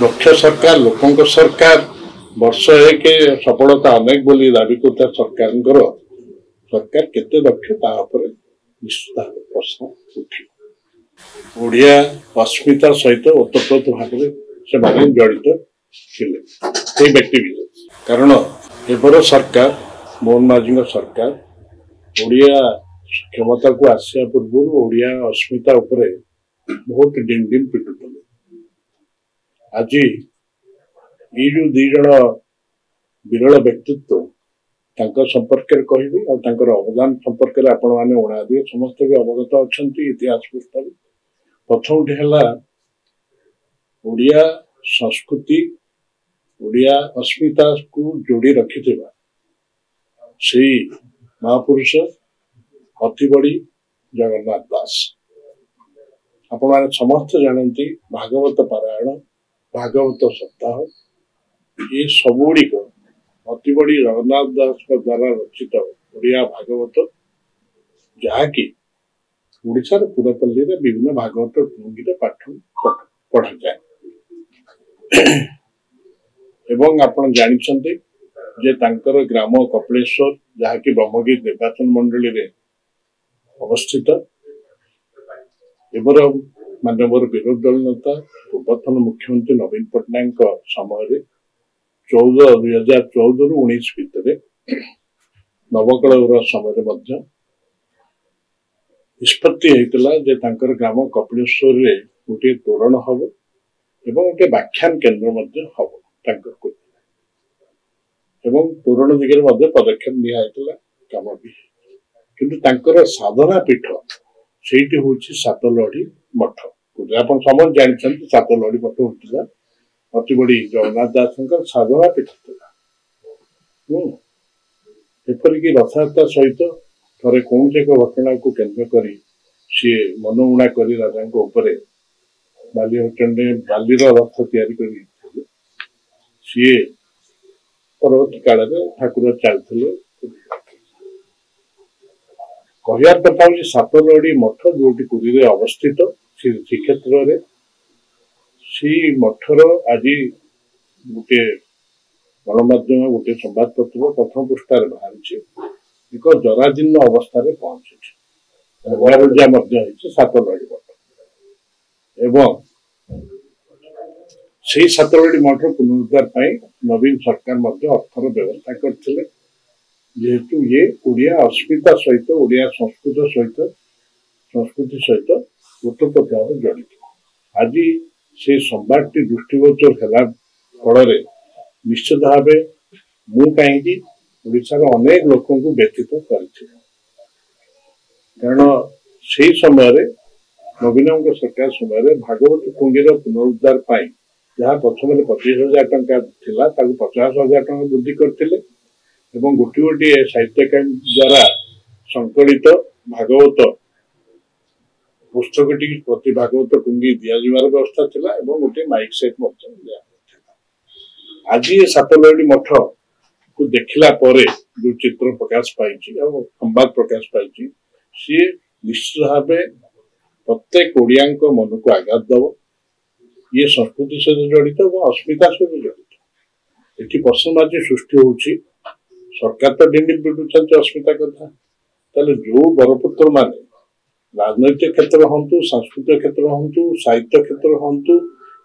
दक्ष सरकार लोकों सरकार वर्ष एक सफलता अनेक बोली दाबी करता सरकार केते दक्ष निश्चित भाव प्रश्न उठी ओडिया अस्मिता सहित ओतप्रोत भाव से जड़ित थे व्यक्ति कारण एबर सरकार मोहन माझी सरकार ओडिया क्षमता को आसिया पूर्व ओडिया अस्मिता उपरे बहुत डिम डिम पिटुले आज ये जो दी जन विरल व्यक्तित्व संपर्क कहबी और अवदान संपर्क आपण मैंने ओणादी समस्त भी अवगत अच्छा इतिहास पुस्तक प्रथम है ओडिया संस्कृति ओडिया अस्मिता को जोड़ी रखि से महापुरुष अति बड़ी जगन्नाथ दास आपण मैंने समस्त जानती भागवत पारायण भागवत सप्ताह ये सबुड़िक अति बड़ी जगन्नाथ दास द्वारा रचित ओडिया भागवत जहाँकि ओडिशार पुरपल्ली रे विभिन्न भागवत टुंगी पाठ पढ़ा जाए एवं आपण जानिछन्ते जे तांकर ग्राम कपिलेश्वर जहाँकि ब्रह्मगिरी निर्वाचन मंडली रे अवस्थित एबर मानवर विरोधी दल नेता पूर्वतन मुख्यमंत्री नवीन पट्टनायक समय 2014 रु 19 भितर नवकलर समय निष्पत्ति होता जे तांकर ग्राम कपिलेश्वर रे गोटे तोरण हम एवं गोटे व्याख्यान केन्द्र हम एवं तोरण दिगरे पदक्षेप निया काम भी किंतु तांकर साधना पीठ सेठी होची सातलहड़ी मठ आप समस्त जानते सातलहड़ी मठ होता अति बड़ी जगन्नाथ दास साधना पीठ एपरिक रथयात्रा सहित थे कौन से एक घटना को केन्द्र कर सी मनमुणा कर राजा बालीर रथ या सी परवर्ती काल ठाकुर चलते कहर कथा हूँ सातलहड़ी मठ जो पुरी में अवस्थित श्रीक्षेत्र सी मठर आज गोटे गणमाध्यम गोटे संवादपत्र प्रथम पृष्ठार बाहरी एक जराजीर्ण अवस्था पहुंची सातलहड़ी मठ एवं से सातलहड़ी मठ पुनरुद्धार नवीन सरकार अर्थर व्यवस्था करते जेहेतु ये ओडिया अस्मिता सहित ओडिया संस्कृति सहित ओतप्रोत भाव जड़ित आज से संवादटी दृष्टिगोचर है फल निश्चित भाव मु कहीं ओडिशार अनेक लोक व्यतीत कर कारण से समय नवीन सरकार समय भागवत टुंगीर पुनरुद्धार जहाँ प्रथम 25,000 टंका थिला 50,000 टंका वृद्धि करते एवं गोटे गोटे साहित्य द्वारा संकलित भागवत पुस्तक प्रति भागवत टुंगी दिजार व्यवस्था थिला एवं गोटे माइक सेट आज ये सातलहड़ी मठ को देखला परे जो चित्र प्रकाश पाई संवाद प्रकाश पाई सी निश्चित भाव प्रत्येक ओडिया मन को आघात दब ये संस्कृति सहित जड़ित और अस्मिता सहित जड़ित ये प्रश्न आज सृष्टि होची सरकार तो डिंडी पिटुंट अस्मिता कथा जो बरपुत्र माने राजनैतिक क्षेत्र हूँ सांस्कृतिक क्षेत्र हूँ साहित्य क्षेत्र हूँ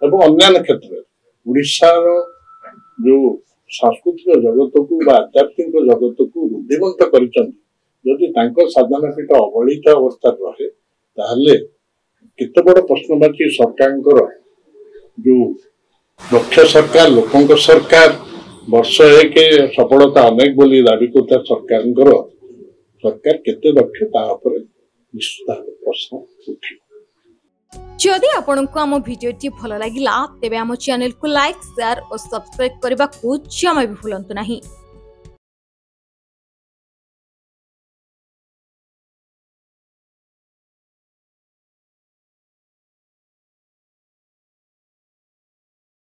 एवं अन्य क्षेत्र उड़ीसार जो सांस्कृतिक जगत को आध्यात्मिक जगत को रुद्धिमंत करदी साधना पीठ अवहेलित अवस्था रहे ताहले केते बड़ प्रश्नवाची सरकार जो दक्ष सरकार लोकों सरकार वर्ष एक सफलता अनेक बोली दाबी करता सरकार केते दक्ष निश्चित प्रश्न उठी जदि आपंक आम भिडी भल लगा तेब आम चैनल को लाइक शेयर और सब्सक्राइब करने को जमा भी भूलु नहीं।